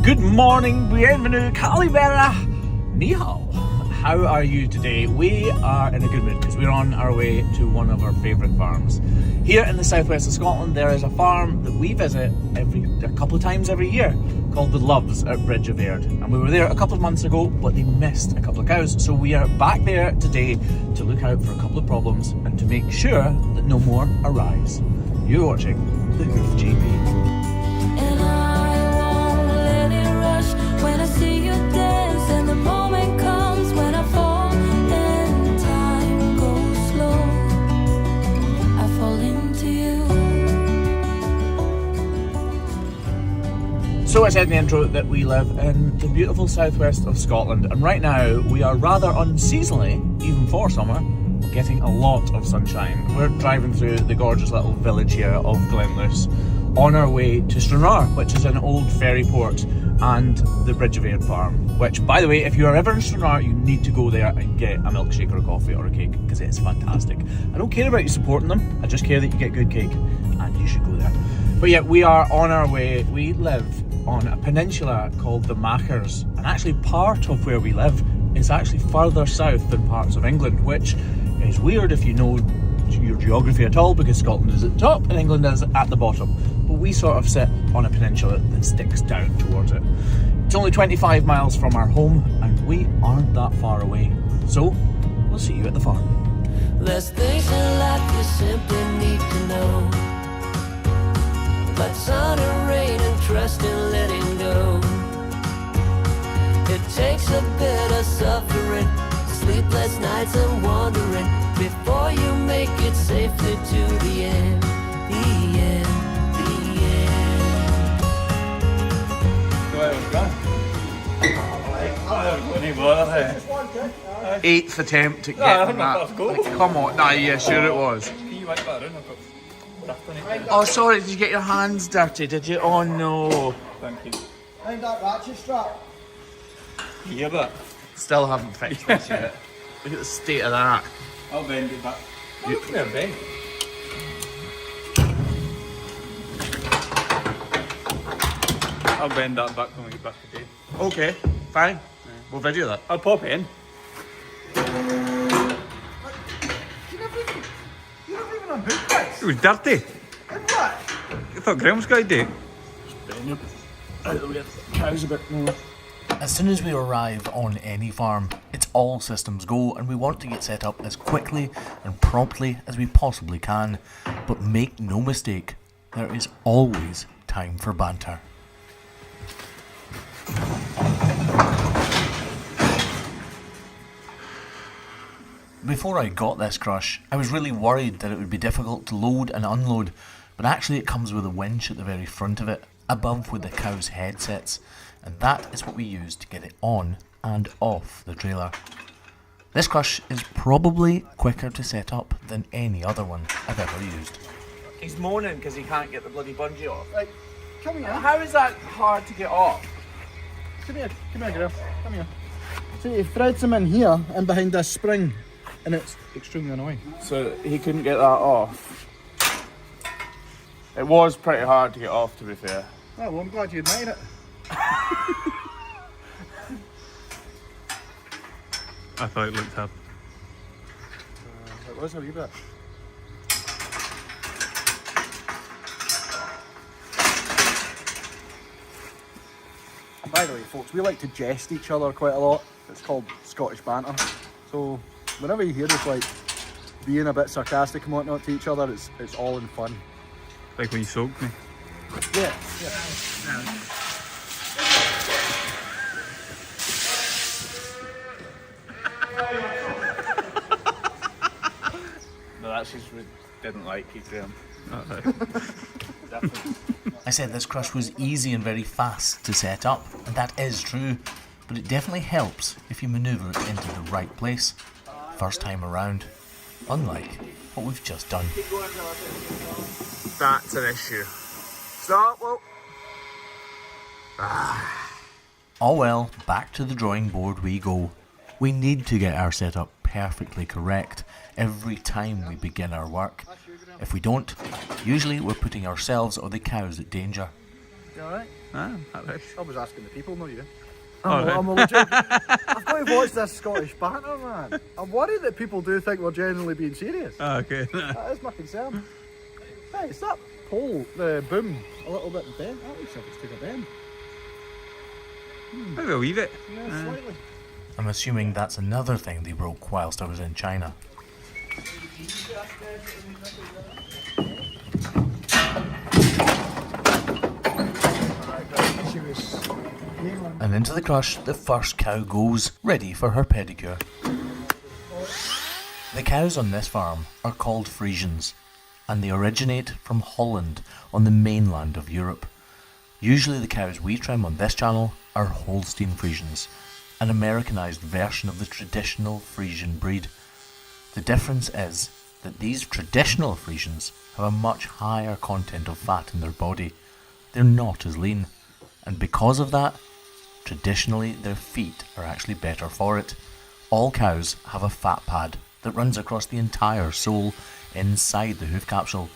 Good morning, bienvenue, Kalibera, ni hao. How are you today? We are in a good mood because we're on our way to one of our favourite farms. Here in the southwest of Scotland, there is a farm that we visit a couple of times every year called the Loves at Bridge of Aird. And we were there a couple of months ago, but they missed a couple of cows. So we are back there today to look out for a couple of problems and to make sure that no more arise. You're watching the Hoof GP. When I see you dance and the moment comes when I fall and time goes slow, I fall into you. So I said in the intro that we live in the beautiful southwest of Scotland, and right now we are rather unseasonally, even for summer, getting a lot of sunshine. We're driving through the gorgeous little village here of Glenluce on our way to Stranraer, which is an old ferry port, and the Bridge of Aird farm, which, by the way, if you are ever in Stranraer, you need to go there and get a milkshake or a coffee or a cake, because it is fantastic. I don't care about you supporting them, I just care that you get good cake, and you should go there. But yeah, we are on our way. We live on a peninsula called the Machars, and actually part of where we live is actually further south than parts of England, which is weird if you know your geography at all, because Scotland is at the top and England is at the bottom. But we sort of sit on a peninsula that sticks down towards it. It's only 25 miles from our home and we aren't that far away. So, we'll see you at the farm. There's things in life you simply need to know, like sun and rain and trust in letting go. It takes a bit of suffering, sleepless nights and wandering, before you make it safely to the end, the end, the end. 8th attempt at getting that. Like, come on, nah, yeah, sure it was. Oh, sorry, did you get your hands dirty, did you? Oh no. Thank you. Find that ratchet strap. You hear that? Still haven't fixed this yet. Look at the state of that. I'll bend it back. You come here, Ben. I'll bend that back when we get back to bed. Okay, fine. We'll video that. I'll pop in. You're not even on boot guys. It was dirty. And what? I thought Graham was going to do it. Out of the way, the cows a bit more. As soon as we arrive on any farm, it's all systems go, and we want to get set up as quickly and promptly as we possibly can. But make no mistake, there is always time for banter. Before I got this crush, I was really worried that it would be difficult to load and unload, but actually it comes with a winch at the very front of it, above where the cow's head sits, and that is what we use to get it on and off the trailer. This crush is probably quicker to set up than any other one I've ever used. He's moaning because he can't get the bloody bungee off. Right, come here. How is that hard to get off? Come here, Griff. Come here. See, he threads them in here and behind this spring, and it's extremely annoying. So he couldn't get that off. It was pretty hard to get off, to be fair. Oh, well, I'm glad you admitted it. I thought it looked up. It was a wee bit. By the way, folks, we like to jest each other quite a lot. It's called Scottish banter. So whenever you hear us like being a bit sarcastic and whatnot to each other, it's all in fun. Like when you soaked me. Yeah. No, that's just didn't like you, Graham. I said this crush was easy and very fast to set up, and that is true, but it definitely helps if you manoeuvre it into the right place first time around, unlike what we've just done. That's an issue. Stop, whoa. Oh well, back to the drawing board we go. We need to get our setup perfectly correct every time we begin our work. If we don't, usually we're putting ourselves or the cows at danger. You alright? Ah, alright. I was asking the people, not you. All right. I'm a legit. I've got to watch this Scottish banter, man. I'm worried that people do think we're genuinely being serious. Oh, okay. That is my concern. Hey, is that pole, the boom, a little bit bent? That looks like it's took a bend. Maybe I'll leave it. Yeah, slightly. I'm assuming that's another thing they broke whilst I was in China. And into the crush, the first cow goes, ready for her pedicure. The cows on this farm are called Friesians, and they originate from Holland on the mainland of Europe. Usually the cows we trim on this channel are Holstein Friesians, an Americanized version of the traditional Friesian breed. The difference is that these traditional Friesians have a much higher content of fat in their body. They're not as lean, and because of that, traditionally their feet are actually better for it. All cows have a fat pad that runs across the entire sole inside the hoof capsule.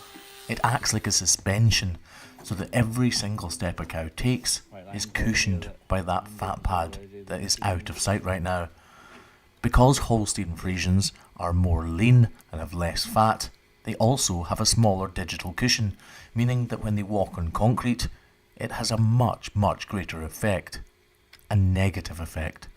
It acts like a suspension, so that every single step a cow takes is cushioned by that fat pad that is out of sight right now. Because Holstein Friesians are more lean and have less fat, they also have a smaller digital cushion, meaning that when they walk on concrete, it has a much greater effect. A negative effect.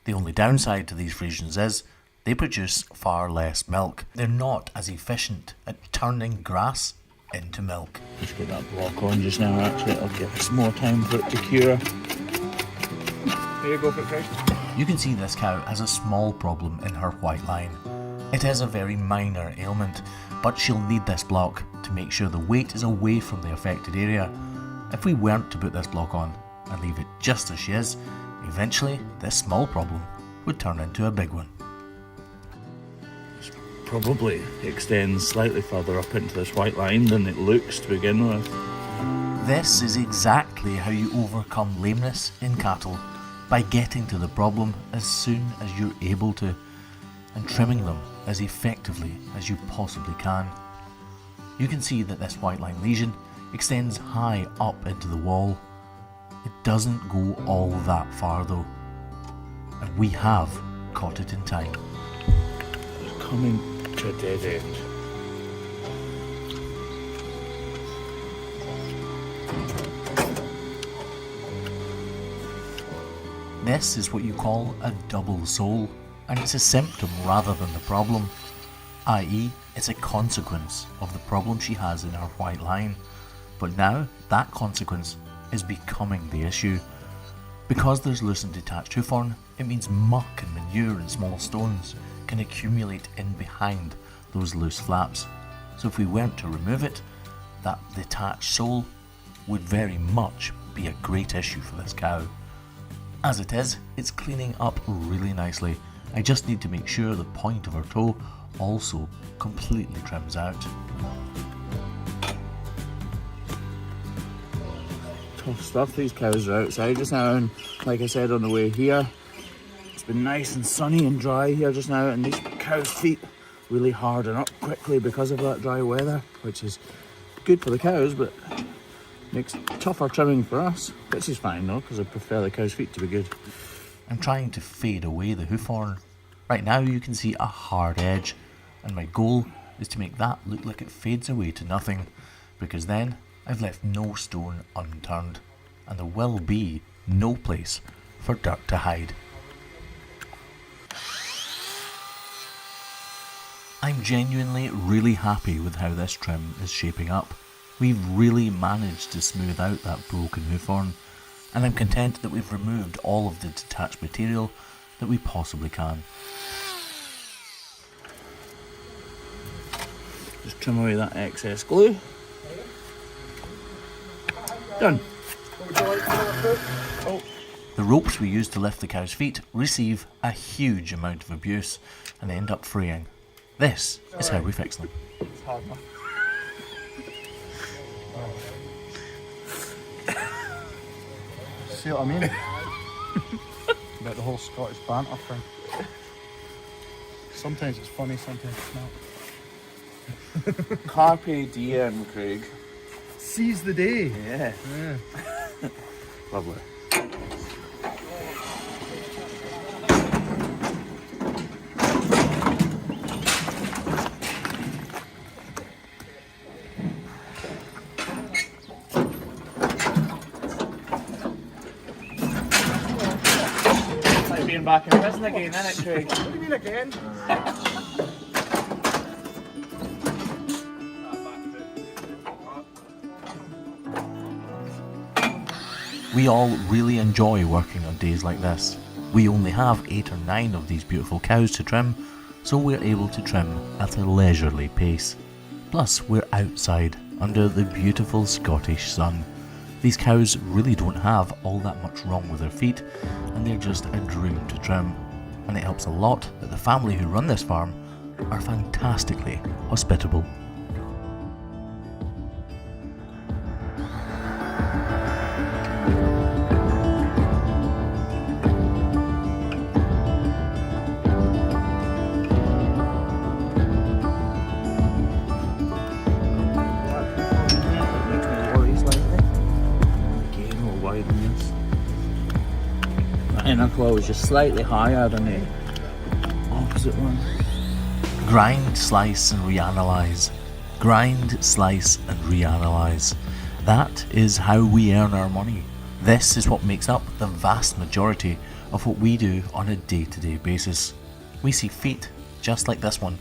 The only downside to these Friesians is they produce far less milk. They're not as efficient at turning grass into milk. Just get that block on just now, actually. It'll give us more time for it to cure. There you go for it, Chris. You can see this cow has a small problem in her white line. It is a very minor ailment, but she'll need this block to make sure the weight is away from the affected area. If we weren't to put this block on and leave it just as she is, eventually this small problem would turn into a big one. Probably extends slightly further up into this white line than it looks to begin with. This is exactly how you overcome lameness in cattle, by getting to the problem as soon as you're able to, and trimming them as effectively as you possibly can. You can see that this white line lesion extends high up into the wall. It doesn't go all that far though, and we have caught it in time. It's coming to a dead end. This is what you call a double sole, and it's a symptom rather than the problem, i.e. it's a consequence of the problem she has in her white line. But now that consequence is becoming the issue. Because there's loose and detached hoof horn, it means muck and manure and small stones can accumulate in behind those loose flaps. So if we weren't to remove it, that detached sole would very much be a great issue for this cow. As it is, it's cleaning up really nicely. I just need to make sure the point of her toe also completely trims out. Tough stuff. These cows are outside just now, and like I said on the way here, it's been nice and sunny and dry here just now, and these cows' feet really harden up quickly because of that dry weather, which is good for the cows, but makes tougher trimming for us, which is fine though, because I prefer the cow's feet to be good. I'm trying to fade away the hoof horn. Right now you can see a hard edge, and my goal is to make that look like it fades away to nothing, because then I've left no stone unturned, and there will be no place for dirt to hide. I'm genuinely really happy with how this trim is shaping up. We've really managed to smooth out that broken hoof horn, and I'm content that we've removed all of the detached material that we possibly can. Just trim away that excess glue. Done. Oh, The ropes we use to lift the cow's feet receive a huge amount of abuse and end up fraying. This is how we fix them. it's hard enough. See what I mean? About the whole Scottish banter thing. Sometimes it's funny, sometimes it's not. Carpe diem, Craig. Seize the day. Yeah. Yeah. Lovely. It's like being back in prison again, isn't it, Craig? What do you mean again? We all really enjoy working on days like this. We only have 8 or 9 of these beautiful cows to trim, so we're able to trim at a leisurely pace. Plus, we're outside under the beautiful Scottish sun. These cows really don't have all that much wrong with their feet, and they're just a dream to trim. And it helps a lot that the family who run this farm are fantastically hospitable. Inner claw was just slightly higher than the opposite one. Grind, slice and reanalyze. Grind, slice and reanalyze. That is how we earn our money. This is what makes up the vast majority of what we do on a day-to-day basis. We see feet just like this one,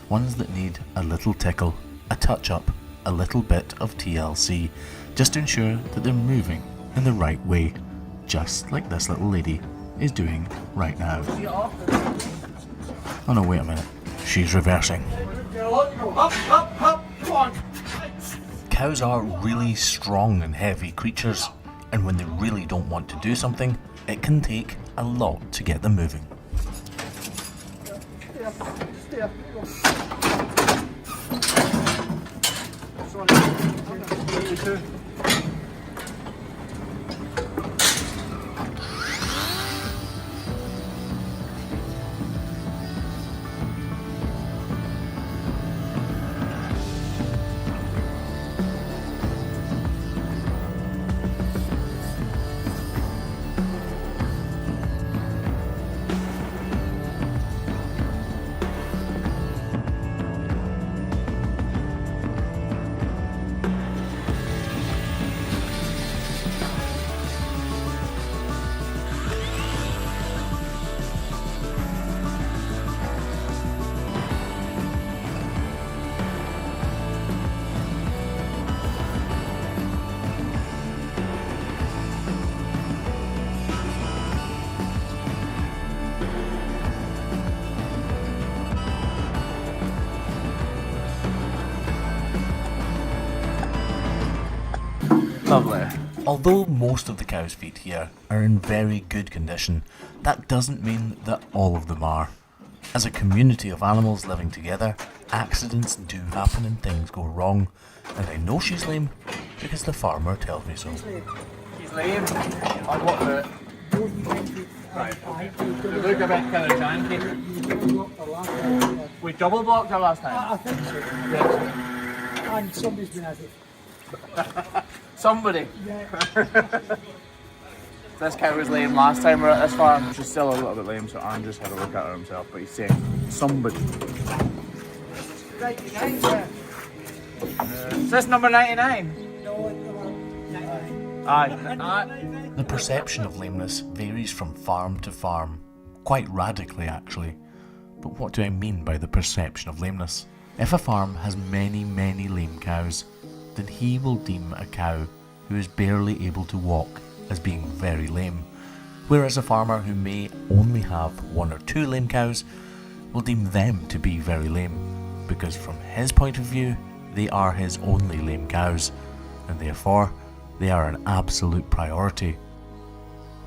ones that need a little tickle, a touch-up, a little bit of TLC, just to ensure that they're moving in the right way, just like this little lady is doing right now. Oh no, wait a minute. She's reversing. Cows are really strong and heavy creatures, and when they really don't want to do something, it can take a lot to get them moving. Lovely. Although most of the cow's feet here are in very good condition, that doesn't mean that all of them are. As a community of animals living together, accidents do happen and things go wrong, and I know she's lame because the farmer tells me so. He's lame. On what foot? Right. They look a bit kind of janky. We double blocked her last time. I think so. Yes. And somebody's been at it. Somebody. Yeah. This cow was lame last time we were at this farm. She's still a little bit lame, so Andrew's had a look at her himself, but he's saying somebody. 99, yeah. Is this number 99? No, it's number 99. Aye. The perception of lameness varies from farm to farm, quite radically actually. But what do I mean by the perception of lameness? If a farm has many lame cows, then he will deem a cow who is barely able to walk as being very lame, whereas a farmer who may only have 1 or 2 lame cows will deem them to be very lame, because from his point of view, they are his only lame cows, and therefore they are an absolute priority.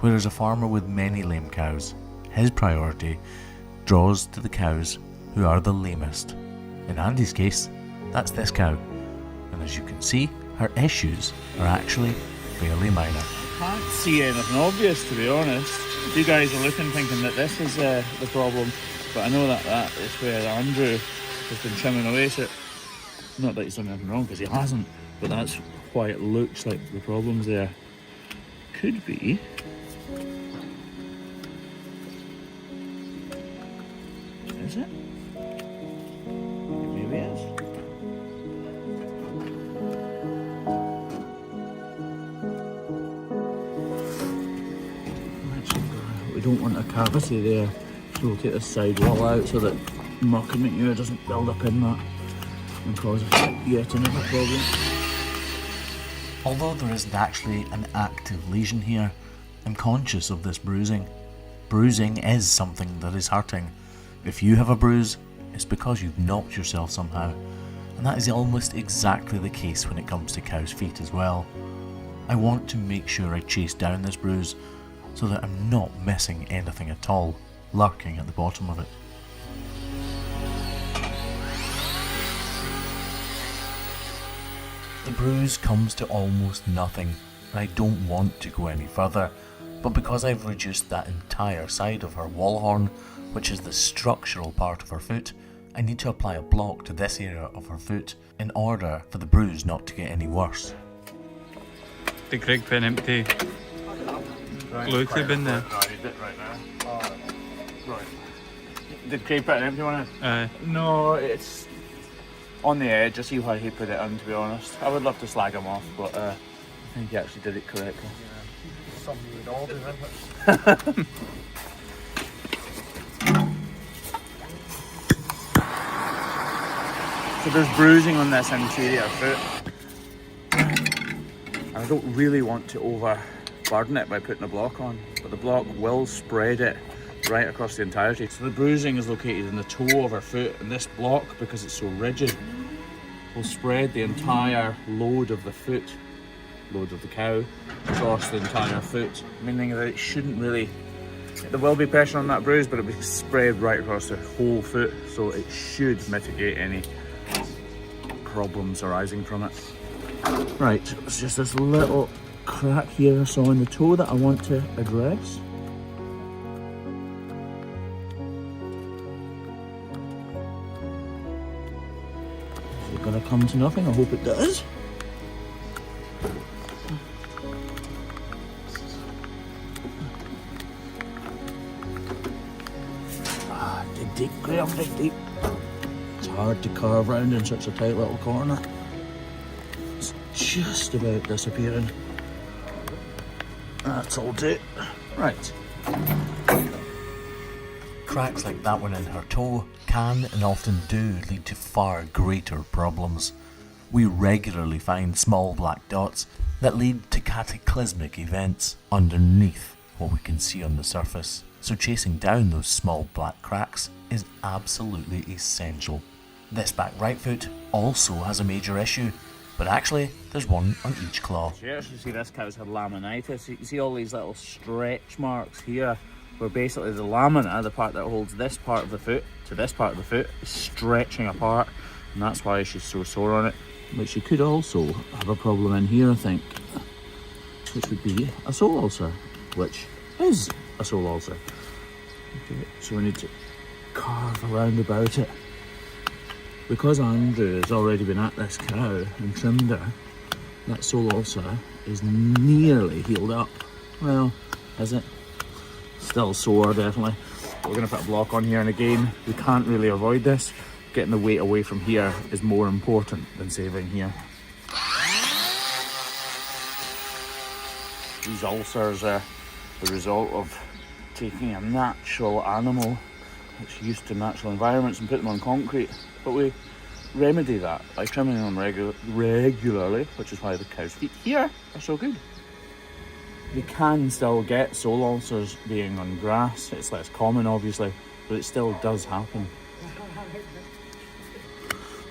Whereas a farmer with many lame cows, his priority draws to the cows who are the lamest. In Andy's case, that's this cow, and as you can see, her issues are actually fairly minor. Can't see anything obvious, to be honest. You guys are looking thinking that this is the problem, but I know that is where Andrew has been trimming away, so not that he's done anything wrong, because he hasn't, but that's why it looks like the problem's there. could be is it? Maybe it is. We don't want a cavity there, so we'll take this side wall out so that muck and manure doesn't build up in that and cause yet another problem. Although there isn't actually an active lesion here, I'm conscious of this bruising. Bruising is something that is hurting. If you have a bruise, it's because you've knocked yourself somehow, and that is almost exactly the case when it comes to cows' feet as well. I want to make sure I chase down this bruise so that I'm not missing anything at all, lurking at the bottom of it. The bruise comes to almost nothing, and I don't want to go any further, but because I've reduced that entire side of her wall horn, which is the structural part of her foot, I need to apply a block to this area of her foot in order for the bruise not to get any worse. The Greg pen empty. Look, they've been there. No, I need it right now. Right. Did Craig put an empty one in? No, it's on the edge. I see why he put it in, to be honest. I would love to slag him off, but I think he actually did it correctly. Yeah. Something we'd all do, isn't it? So there's bruising on this interior foot. And I don't really want to overburden it by putting a block on, but the block will spread it right across the entirety. So the bruising is located in the toe of her foot, and this block, because it's so rigid, will spread the entire load of the foot, load of the cow, across the entire foot, meaning that it shouldn't really, there will be pressure on that bruise, but it'll be spread right across the whole foot, so it should mitigate any problems arising from it. Right, it's just this little crack here I saw in the toe that I want to address. Is it going to come to nothing? I hope it does. Dig deep, Graham, dig deep. It's hard to carve round in such a tight little corner. It's just about disappearing. That's all do. Right. Cracks like that one in her toe can and often do lead to far greater problems. We regularly find small black dots that lead to cataclysmic events underneath what we can see on the surface. So chasing down those small black cracks is absolutely essential. This back right foot also has a major issue, but actually there's one on each claw. You actually see this cow's had laminitis. You can see all these little stretch marks here, where basically the lamina, the part that holds this part of the foot to this part of the foot, is stretching apart, and that's why she's so sore on it. But she could also have a problem in here, I think, which would be a sole ulcer, which is a sole ulcer. Okay, so we need to carve around about it. Because Andrew has already been at this cow and trimmed her, that sole ulcer is nearly healed up. Well, is it? Still sore, definitely. We're going to put a block on here, and again, we can't really avoid this. Getting the weight away from here is more important than saving here. These ulcers are the result of taking a natural animal that's used to natural environments and put them on concrete. But we remedy that by trimming them regularly, which is why the cow's feet here are so good. You can still get sole ulcers being on grass. It's less common, obviously, but it still does happen.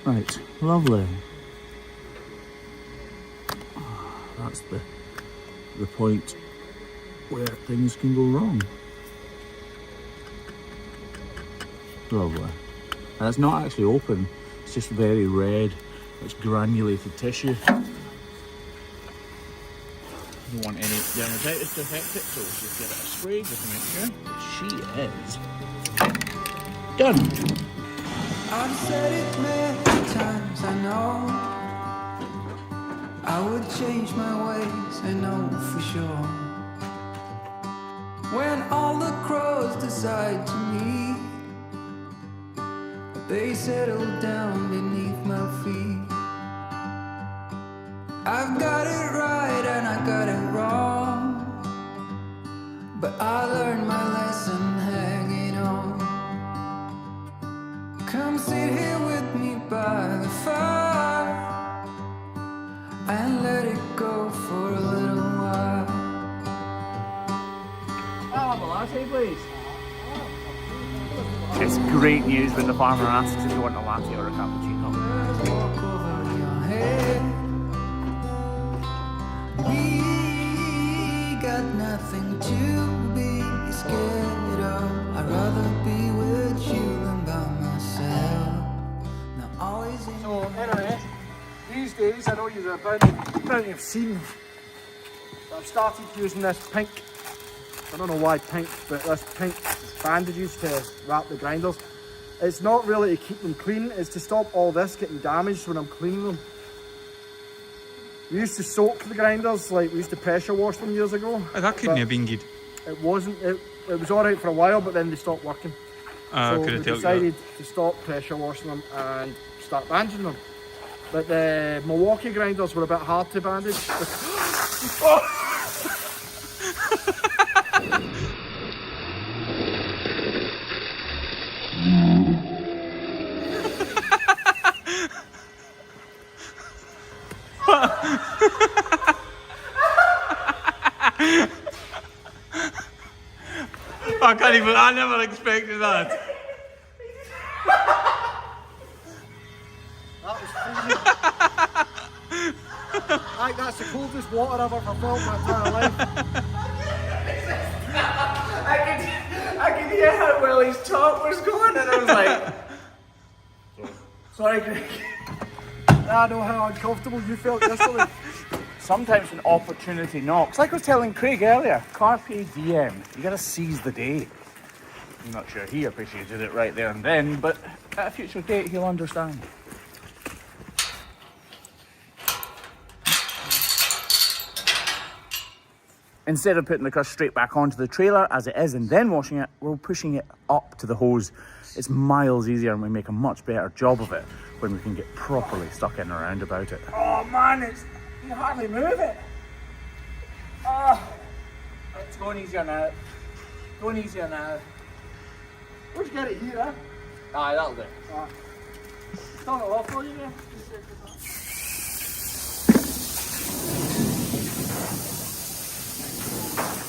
Right, lovely. That's the point where things can go wrong. Lovely. And it's not actually open, it's just very red. It's granulated tissue. Don't want any dermatitis to affect it, so let's just give it a spray just to make sure. She is done. I've said it many times, I know I would change my ways, I know for sure. souls decide to meet, they settle down beneath my feet. I've got it right and I got it wrong, but I learned my lesson hanging on. Come sit here with me by the fire and let it go for a little while. I'll have a latte, please. It's great news when the farmer asks if you want a latte or a cappuccino. Walk over your head. We got nothing to be scared of. I'd rather be with you than by myself. Now always in So anyway, these days I know you've plenty of seen. I've started using this pink. I don't know why pink, but this pink bandages to wrap the grinders. It's not really to keep them clean, it's to stop all this getting damaged when I'm cleaning them. We used to soak the grinders, like we used to pressure wash them years ago. Oh, that couldn't have been good. It wasn't, it was alright for a while, but then they stopped working. I So could we have told you decided to stop pressure washing them and start bandaging them. But the Milwaukee grinders were a bit hard to bandage. I can't even, I never expected that. That was freezing. Like, that's the coldest water I've ever felt in my entire life. I could hear how well his talk was going, and I was like, sorry, Craig. I know how uncomfortable you felt yesterday. Sometimes when opportunity knocks, like I was telling Craig earlier, carpe diem, you gotta seize the day. I'm not sure he appreciated it right there and then, but at a future date he'll understand. Instead of putting the crush straight back onto the trailer as it is and then washing it, we're pushing it up to the hose. It's miles easier and we make a much better job of it when we can get properly stuck in around about it. Oh man, you can hardly move it. Oh, it's going easier now. Going easier now. Where'd you get it here, eh? Aye, that'll do. Done it off for you, yeah?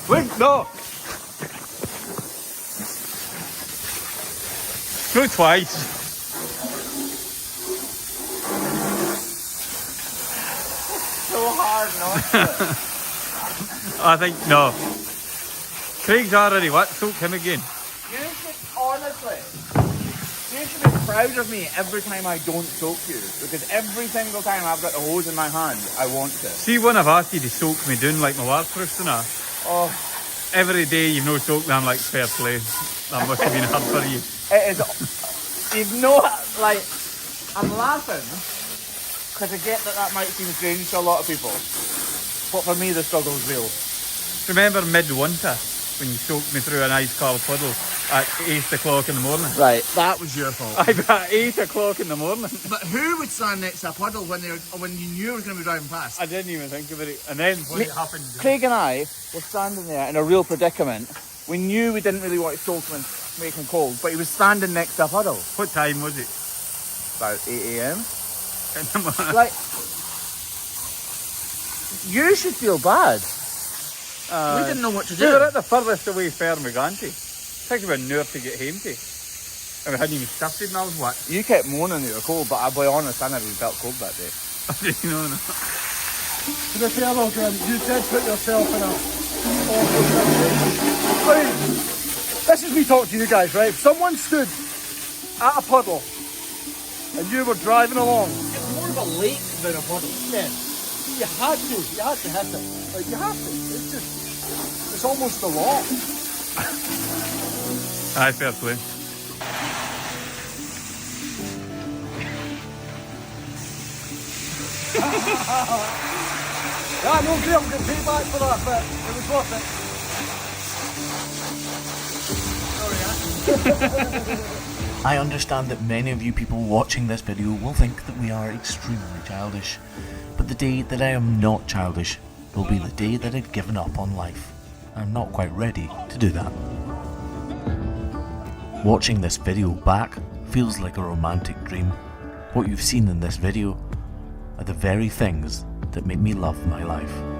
Wait, no! Go twice. So hard not to. I think, no. Craig's already what? Soak him again. You should, honestly, you should be proud of me every time I don't soak you, because every single time I've got the hose in my hand, I want to. See, when I've asked you to soak me down like my waterproofs and that, Oh, every day you've no soaked me, I'm like, fair play. That must have been hard for you. it is, you've no, like, I'm laughing, because I get that might seem strange to a lot of people, but for me the struggle's real. Remember midwinter when you soaked me through an ice cold puddle at 8 o'clock in the morning? Right, that was your fault. At 8 o'clock in the morning. But who would stand next to a puddle when you knew it was going to be driving past? I didn't even think about it. And then when it happened, Craig and I were standing there in a real predicament. We knew we didn't really want to soak him and make him cold, but he was standing next to a puddle. what time was it? About 8 a.m. In the morning. Like, you should feel bad. We didn't know what to We were do. at the furthest away firm we gone to. It took about an hour to get home to. And we hadn't even started and I was what? You kept moaning you were cold, but I'll be honest, I never even felt cold that day. You know, no. To be fair though, Graham, you did put yourself in a awful situation. I mean, this is me talking to you guys, right? If someone stood at a puddle and you were driving along, It's more of a lake than a puddle. yeah, you had to hit it. Like, you have to. It's just, it's almost the law. Aye, fair play. Yeah, no, Graham, get payback for that, but it was worth it. I understand that many of you people watching this video will think that we are extremely childish, but the day that I am not childish will be the day that I've given up on life. I'm not quite ready to do that. Watching this video back feels like a romantic dream. What you've seen in this video are the very things that make me love my life.